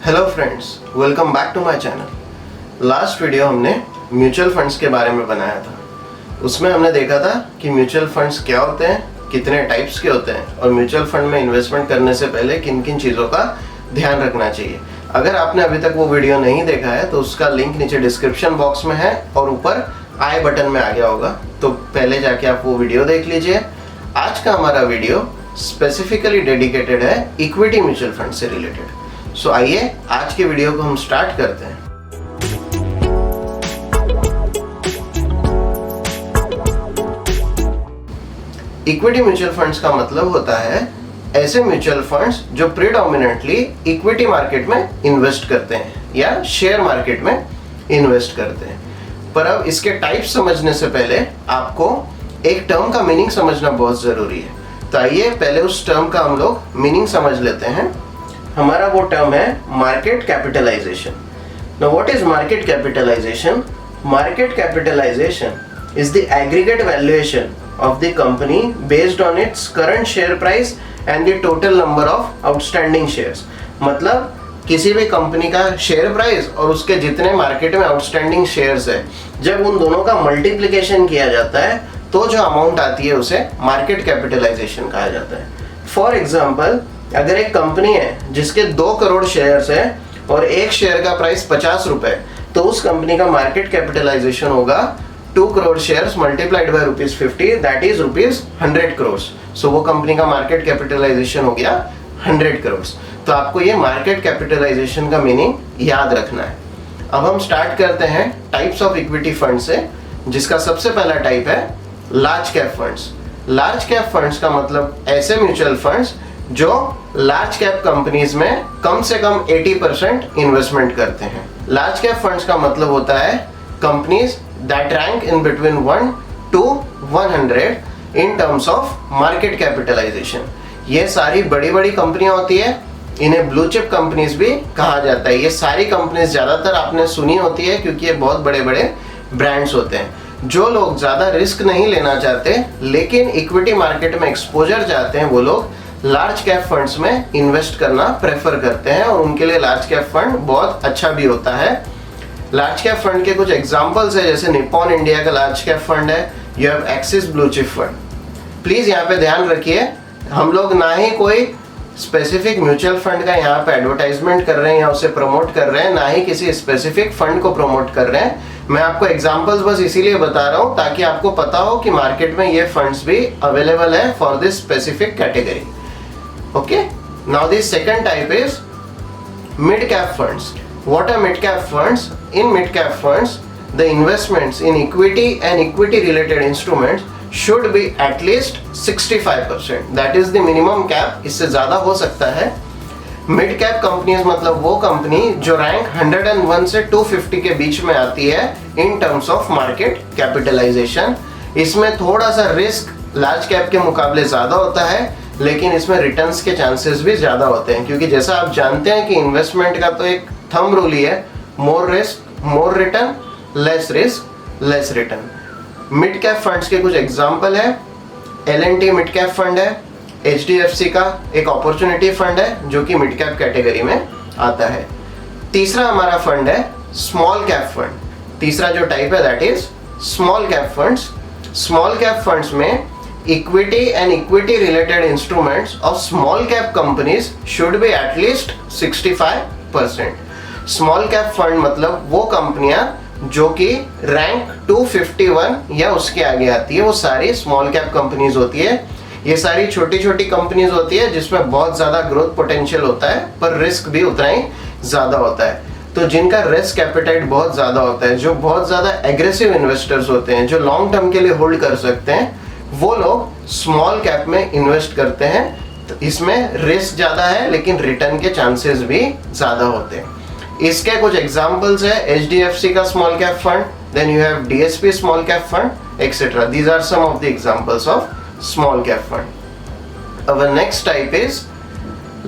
Hello friends, welcome back to my channel. Last video हमने mutual funds के बारे में बनाया था। उसमें हमने देखा था कि म्यूचुअल फंड्स क्या होते हैं, कितने टाइप्स के होते हैं और म्यूचुअल फंड में इन्वेस्टमेंट करने से पहले किन किन चीज़ों का ध्यान रखना चाहिए। अगर आपने अभी तक वो वीडियो नहीं देखा है तो उसका लिंक नीचे डिस्क्रिप्शन बॉक्स में है और ऊपर आई बटन में आ गया होगा, तो पहले जाके आप वो वीडियो देख लीजिए। आज का हमारा वीडियो स्पेसिफिकली डेडिकेटेड है इक्विटी म्यूचुअल फंड से रिलेटेड। सो आइए आज के वीडियो को हम स्टार्ट करते हैं। इक्विटी म्यूचुअल फंड्स का मतलब होता है ऐसे म्यूचुअल फंड्स जो प्रीडोमिनेंटली इक्विटी मार्केट में इन्वेस्ट करते हैं या शेयर मार्केट में इन्वेस्ट करते हैं। पर अब इसके टाइप समझने से पहले आपको एक टर्म का मीनिंग समझना बहुत जरूरी है। तो आइए पहले उस टर्म का हम लोग मीनिंग समझ लेते हैं। हमारा वो टर्म है market capitalisation. Now what is market capitalisation? Market capitalisation is the aggregate valuation of the company based on its current share price and the total number of outstanding shares। मतलब किसी भी company का share price और उसके जितने market में outstanding shares है, जब उन दोनों का मल्टीप्लिकेशन किया जाता है तो जो अमाउंट आती है उसे मार्केट कैपिटलाइजेशन कहा जाता है। फॉर एग्जाम्पल, अगर एक कंपनी है जिसके 2 करोड़ शेयर्स है और एक शेयर का प्राइस 50 रुपए, तो उस कंपनी का मार्केट कैपिटलाइजेशन होगा 2 crore shares multiplied by ₹50, that is ₹100 crore. So वो कंपनी का मार्केट कैपिटलाइजेशन हो गया 100 करोड़। तो आपको ये मार्केट कैपिटलाइजेशन का मीनिंग याद रखना है। अब हम स्टार्ट करते हैं टाइप्स ऑफ इक्विटी फंड से, जिसका सबसे पहला टाइप है large cap funds. Large cap funds का मतलब ऐसे म्यूचुअल फंड्स जो लार्ज कैप कंपनीज में कम से कम 80% इन्वेस्टमेंट करते हैं। लार्ज कैप फंड्स का मतलब होता है companies that rank in between 1 to 100 in terms of market capitalization। ये सारी बड़ी बड़ी कंपनियां होती है, इन्हें ब्लू चिप कंपनीज भी कहा जाता है। ये सारी कंपनीज ज्यादातर आपने सुनी होती है क्योंकि ये बहुत बड़े बड़े ब्रांड्स होते हैं। जो लोग ज्यादा रिस्क नहीं लेना चाहते लेकिन इक्विटी मार्केट में एक्सपोजर चाहते हैं, वो लोग लार्ज कैप फंड्स में इन्वेस्ट करना प्रेफर करते हैं और उनके लिए लार्ज कैप फंड बहुत अच्छा भी होता है। लार्ज कैप फंड के कुछ एग्जांपल्स है, जैसे निप्पॉन इंडिया का लार्ज कैप फंड है, you have axis blue chip fund. Please यहाँ पे ध्यान रखिए, हम लोग ना ही कोई स्पेसिफिक म्यूचुअल फंड का यहाँ पे एडवर्टाइजमेंट कर रहे हैं या उसे प्रमोट कर रहे हैं, ना ही किसी स्पेसिफिक फंड को प्रमोट कर रहे हैं। मैं आपको एग्जाम्पल्स बस इसीलिए बता रहा हूँ ताकि आपको पता हो कि मार्केट में ये फंड्स भी अवेलेबल है for this specific category. Okay, now this second type is mid cap funds. What are mid-cap funds? In mid-cap funds, the investments in equity and equity-related instruments should be at least 65%. That is the minimum cap. इससे ज़्यादा हो सकता है। Mid-cap companies मतलब वो company जो rank 101 से 250 के बीच में आती है in terms of market capitalization। इसमें थोड़ा सा रिस्क लार्ज कैप के मुकाबले ज़्यादा होता है, लेकिन इसमें रिटर्न्स के चांसेस भी ज़्यादा होते हैं, क्योंकि जैसा आप जानते हैं कि इन्वेस्टमेंट का तो एक थंब रूल ही है, more risk more return, less risk less return. Mid cap funds के कुछ एग्जांपल है, L&T मिड कैप फंड है, HDFC का एक अपॉर्चुनिटी फंड है जो कि मिड कैप कैटेगरी में आता है। तीसरा हमारा फंड है स्मॉल कैप फंड। तीसरा जो टाइप है that is small cap funds. Small cap funds में equity and equity related instruments of small cap companies should be at least 65%। Small cap fund मतलब वो कंपनियां जो कि रैंक 251 या उसके आगे आती है, वो सारी स्मॉल कैप कंपनीज होती है। ये सारी छोटी छोटी कंपनीज होती है जिसमें बहुत ज़्यादा ग्रोथ पोटेंशियल होता है पर रिस्क भी उतना ही ज़्यादा होता है। तो जिनका रिस्क एपेटाइट बहुत ज़्यादा होता है, जो बहुत ज़्यादा एग्रेसिव इन्वेस्टर्स होते हैं, जो लॉन्ग टर्म के लिए होल्ड कर सकते हैं, वो लोग स्मॉल कैप में इन्वेस्ट करते हैं। तो इसमें रिस्क ज़्यादा है लेकिन रिटर्न के चांसेस भी ज़्यादा होते हैं। इसके कुछ एग्जांपल्स है HDFC का small cap fund, then you have DSP small cap fund etcetera. These are some of the examples of small cap fund. Our next type is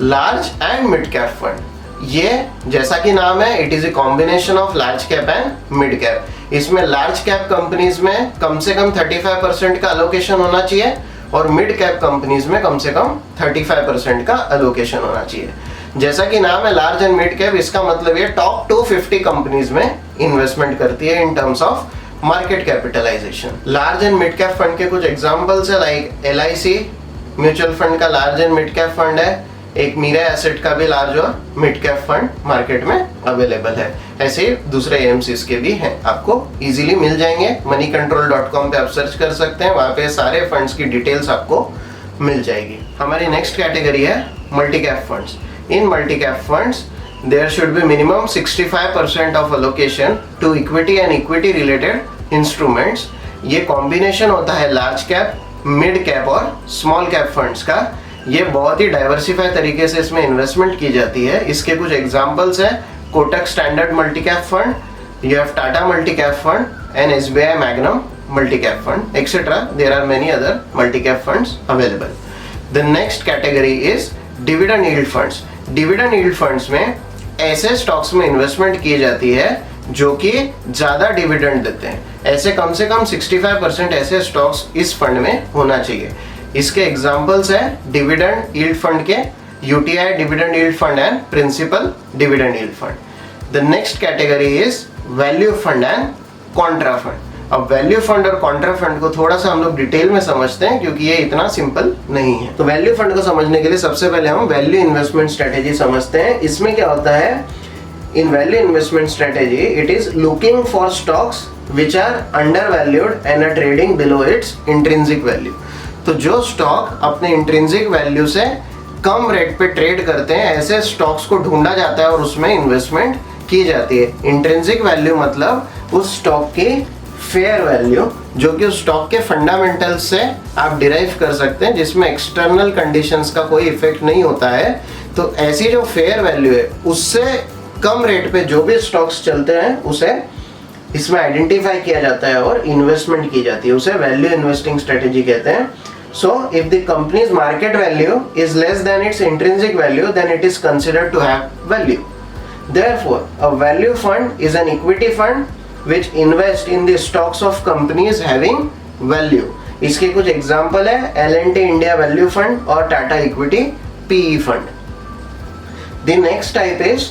large and mid cap fund. ये जैसा कि नाम है, it is a combination of large cap and mid cap. इसमें large cap companies में कम से कम 35% का अलोकेशन होना चाहिए और मिड कैप कंपनीज में कम से कम 35% का अलोकेशन होना चाहिए। जैसा कि नाम है लार्ज एंड मिड कैप, इसका मतलब ये टॉप 250 कंपनीज में इन्वेस्टमेंट करती है in terms of market capitalisation. Large and mid cap fund के कुछ एग्जांपल्स है, लाइक LIC म्यूचुअल फंड का large and mid cap fund है, एक मीरा एसेट का भी लार्ज और मिड कैप फंड मार्केट में अवेलेबल है। ऐसे दूसरे AMCs के भी हैं, आपको इजीली मिल जाएंगे। moneycontrol.com पे आप सर्च कर सकते हैं, वहां पे सारे फंड्स की डिटेल्स आपको मिल जाएगी। हमारी नेक्स्ट कैटेगरी है multi cap funds. In multi cap funds there should be minimum 65% of allocation to equity and equity related instruments। ये कॉम्बिनेशन होता है लार्ज कैप, मिड कैप और स्मॉल कैप फंड्स का। ये बहुत ही डाइवर्सिफाई तरीके से इसमें इन्वेस्टमेंट की जाती है। इसके कुछ एग्जांपल्स हैं, Kotak standard multi cap fund, you have Tata multi cap fund and SBI Magnum multi cap fund, etc. There are many other multi cap funds available. The next category is dividend yield funds। dividend yield funds में ऐसे stocks में investment की जाती है जो कि ज्यादा dividend देते हैं। ऐसे कम से कम 65% ऐसे स्टॉक्स इस फंड में होना चाहिए। इसके एग्जांपल्स है डिविडेंड यील्ड फंड के UTI dividend yield fund and principal dividend yield fund. The next category is value fund and contra fund. अब वैल्यू फंड और कॉन्ट्रा फंड को थोड़ा सा हम लोग डिटेल में समझते हैं क्योंकि ये इतना सिंपल नहीं है। तो वैल्यू फंड को समझने के लिए सबसे पहले हम वैल्यू इन्वेस्टमेंट स्ट्रेटेजी समझते हैं। इसमें क्या होता है, in value investment strategy it is looking for stocks which are undervalued and are trading below its intrinsic value. तो जो स्टॉक अपने इंट्रिंसिक वैल्यू से कम रेट पे ट्रेड करते हैं, ऐसे स्टॉक्स को ढूंढा जाता है और उसमें इन्वेस्टमेंट की जाती है। इंट्रिंसिक वैल्यू मतलब उस स्टॉक की फेयर वैल्यू जो कि उस स्टॉक के फंडामेंटल्स से आप डिराइव कर सकते हैं, जिसमें एक्सटर्नल कंडीशंस का कोई इफेक्ट नहीं होता है। तो ऐसी जो फेयर वैल्यू है उससे कम रेट पे जो भी स्टॉक्स चलते हैं उसे इसमें आइडेंटिफाई किया जाता है और इन्वेस्टमेंट की जाती है। उसे वैल्यू इन्वेस्टिंग स्ट्रेटेजी कहते हैं। So if the company's market value is less than its intrinsic value, then it is considered to have value. Therefore, a value fund is an equity fund which invests in the stocks of companies having value. इसके कुछ example है L&T India Value Fund और Tata Equity PE Fund. The next type is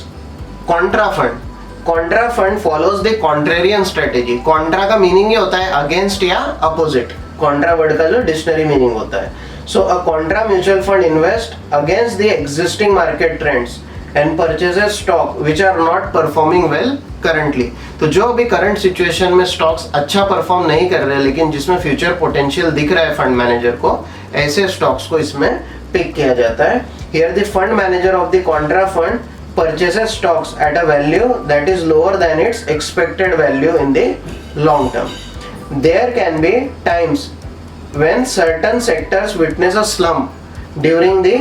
Contra Fund. Contra Fund follows the contrarian strategy. Contra का meaning ये होता है against या opposite. Contra word का जो डिक्शनरी मीनिंग होता है। So a contra mutual fund invest against the existing market trends and purchases stock which are not performing well currently. तो जो अभी करंट सिचुएशन में स्टॉक्स अच्छा परफॉर्म नहीं कर रहे लेकिन जिसमें फ्यूचर पोटेंशियल दिख रहा है फंड मैनेजर को, ऐसे स्टॉक्स को इसमें पिक किया जाता है। Here the fund manager of the contra fund purchases stocks at a value that is lower than its expected value in the long term. There can be times when certain sectors witness a slump during the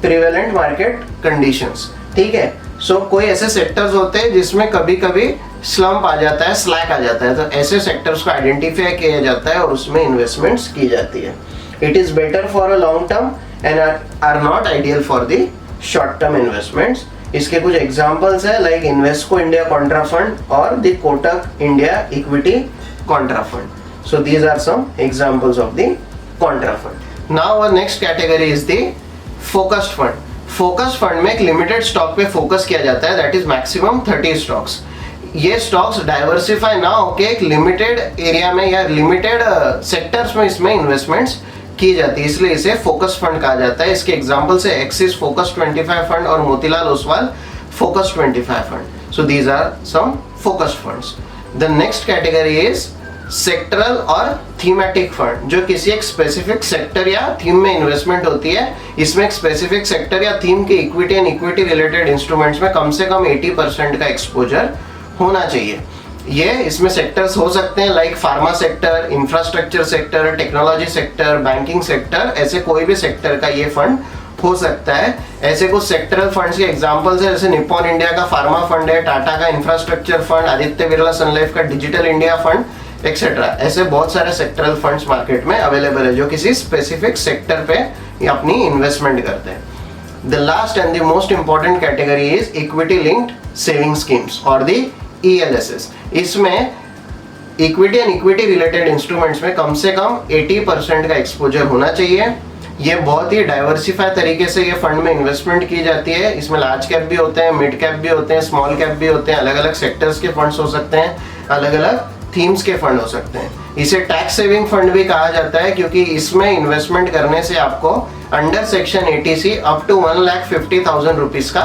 prevalent market conditions. ठीक है, सो कोई ऐसे sectors होते हैं जिसमें कभी कभी slump आ जाता है, स्लैक आ जाता है, तो ऐसे सेक्टर्स को आइडेंटिफाई किया जाता है और उसमें इन्वेस्टमेंट्स की जाती है। It is better for a long term and are not ideal for the short term investments. इसके कुछ एग्जांपल्स है like Invesco India contra fund और the Kotak India equity contra fund. So these are some examples of the contra fund. Now our next category is the focused fund. Focused fund में एक limited stock पे focus किया जाता है, that is maximum 30 stocks. ये stocks diversify ना होके एक लिमिटेड एरिया में या लिमिटेड सेक्टर्स में इसमें इन्वेस्टमेंट्स की जाती है, इसलिए इसे फोकस फंड कहा जाता है। इसके एग्जांपल से एक्सिस फोकस 25 फंड और Motilal Oswal focus 25 fund. So these are some focus funds. The next category is sectoral और थीमेटिक फंड, जो किसी एक स्पेसिफिक सेक्टर या थीम में इन्वेस्टमेंट होती है। इसमें एक स्पेसिफिक सेक्टर या थीम के equity and equity related instruments में कम से कम 80% का एक्सपोजर होना चाहिए। ये इसमें सेक्टर्स हो सकते हैं like pharma sector, infrastructure sector, technology sector, banking sector, ऐसे कोई भी सेक्टर का ये फंड हो सकता है। ऐसे कुछ सेक्टरल फंड्स के एग्जांपल्स है जैसे निप्पॉन इंडिया का फार्मा फंड है, टाटा का इंफ्रास्ट्रक्चर फंड, आदित्य बिरला सन लाइफ का डिजिटल इंडिया फंड एक्सेट्रा। ऐसे बहुत सारे सेक्टरल फंड्स मार्केट में अवेलेबल है जो किसी स्पेसिफिक सेक्टर पे अपनी इन्वेस्टमेंट करते हैं। The last and the most important category is equity linked saving schemes और द ELSS। इसमें equity and equity related instruments में कम से कम 80% का एक्सपोजर होना चाहिए। ये बहुत ही डाइवर्सिफाई तरीके से ये फंड में इन्वेस्टमेंट की जाती है। इसमें लार्ज कैप भी होते हैं, मिड कैप भी होते हैं, स्मॉल कैप भी होते हैं, अलग अलग सेक्टर्स के फंड्स हो सकते हैं, अलग अलग थीम्स के फंड हो सकते हैं। इसे टैक्स सेविंग फंड भी कहा जाता है क्योंकि इसमें इन्वेस्टमेंट करने से आपको under section 80C up to 1,50,000 rupees का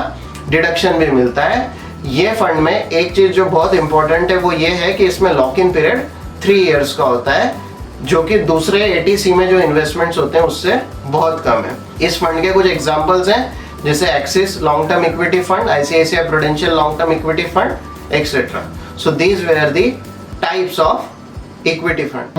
डिडक्शन भी मिलता है। ये फंड में एक चीज जो बहुत इंपॉर्टेंट है वो ये है कि इसमें लॉक इन पीरियड 3 इयर्स का होता है, जो कि दूसरे 80C में जो इन्वेस्टमेंट्स होते हैं उससे बहुत कम है। इस फंड के कुछ एग्जांपल्स हैं जैसे Axis long term equity fund, ICICI prudential long term equity fund etcetera. So these were the types of equity fund.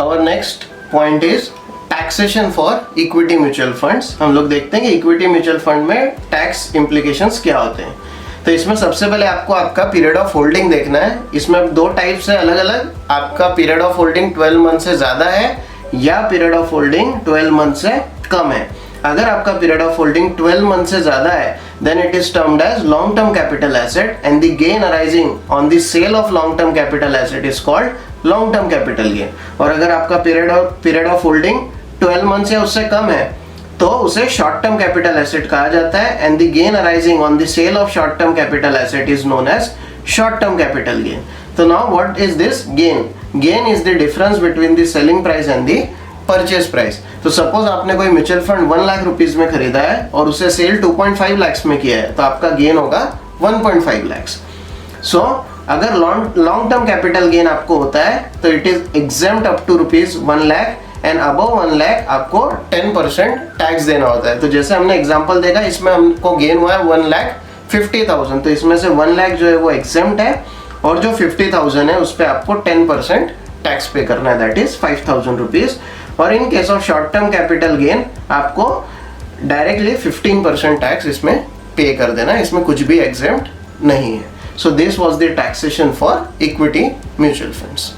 Our next point is taxation for equity mutual funds. हम लोग देखते हैं कि equity mutual fund में tax implications क्या होते हैं। तो इसमें सबसे पहले आपको आपका पीरियड ऑफ होल्डिंग देखना है। इसमें 2 टाइप्स है अलग अलग। आपका पीरियड ऑफ होल्डिंग 12 मंथ से ज्यादा है या पीरियड ऑफ होल्डिंग 12 मंथ से कम है। अगर आपका पीरियड ऑफ होल्डिंग 12 मंथ से ज्यादा है then it is termed as long term capital asset and the gain arising on the sale of long term capital asset is called long term capital gain. और अगर आपका period of holding 12 month से उससे कम है तो उसे short term capital asset कहा जाता है and the gain arising on the sale of short term capital asset is known as short term capital gain. तो now what is this gain? Gain is the difference between the selling price and the purchase price. तो suppose आपने कोई mutual fund 1 lakh rupees में खरीदा है और उसे cell 2.5 lakh में किया है तो आपका गेन होगा 1.5 लाख। सो अगर लॉन्ग टर्म कैपिटल गेन आपको होता है तो it is exempt up to ₹1 lakh and above 1 lakh आपको 10% टैक्स देना होता है। तो जैसे हमने एग्जांपल देखा इसमें हमको गेन हुआ है 1,50,000, तो इसमें से 1 लाख जो है वो एग्जेम्प्ट है और जो 50,000 है उस पर आपको 10% टैक्स पे करना है, दैट इज 5,000 रुपीज। और in case of short term capital gain आपको डायरेक्टली 15% टैक्स इसमें पे कर देना है, इसमें कुछ भी एग्जेम्प्ट नहीं है। So this was the taxation for equity mutual funds.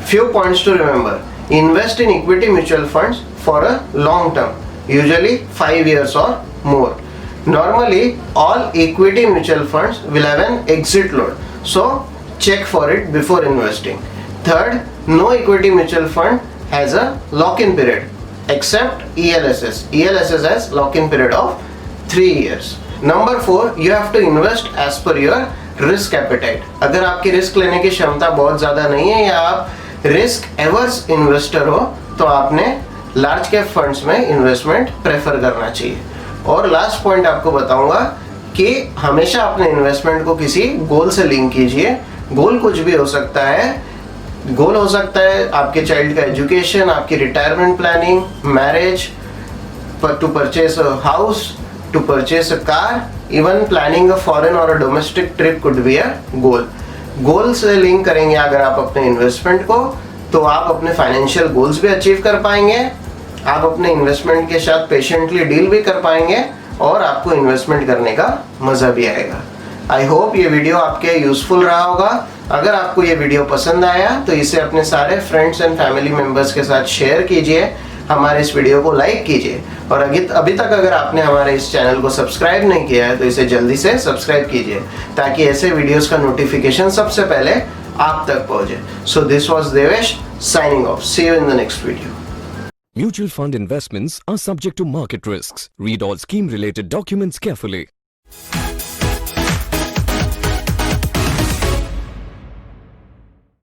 Few points to remember. Invest in equity mutual funds for a long term, usually 5 years or more. Normally, all equity mutual funds will have an exit load, so check for it before investing. Third, no equity mutual fund has a lock-in period except ELSS. ELSS has lock-in period of 3 years. Number 4, you have to invest as per your risk appetite. अगर आपकी risk लेने की क्षमता बहुत ज़्यादा नहीं है या आप रिस्क एवर्स इन्वेस्टर हो तो आपने लार्ज कैप फंड्स में इन्वेस्टमेंट प्रेफर करना चाहिए। और लास्ट पॉइंट आपको बताऊंगा कि हमेशा अपने इन्वेस्टमेंट को किसी गोल से लिंक कीजिए। गोल कुछ भी हो सकता है। गोल हो सकता है आपके चाइल्ड का एजुकेशन, आपकी retirement planning, marriage, to purchase a house, to purchase a car, even planning a foreign or a domestic trip could be a goal. Goal से लिंक करेंगे अगर आप अपने इन्वेस्टमेंट को तो आप अपने फाइनेंशियल गोल्स भी अचीव कर पाएंगे, आप अपने इन्वेस्टमेंट के साथ पेशेंटली डील भी कर पाएंगे और आपको इन्वेस्टमेंट करने का मजा भी आएगा। आई होप ये वीडियो आपके यूजफुल रहा होगा। अगर आपको ये वीडियो पसंद आया तो इसे अपने सारे फ्रेंड्स एंड फैमिली मेंबर्स के साथ शेयर कीजिए, हमारे इस वीडियो को लाइक कीजिए और अभी तक अगर आपने हमारे इस चैनल को सब्सक्राइब नहीं किया है तो इसे जल्दी से सब्सक्राइब कीजिए ताकि ऐसे वीडियोस का नोटिफिकेशन सबसे पहले आप तक पहुंचे। So this was Devesh signing off. See you in the next video. Mutual fund investments are subject to market risks. Read all scheme related documents carefully.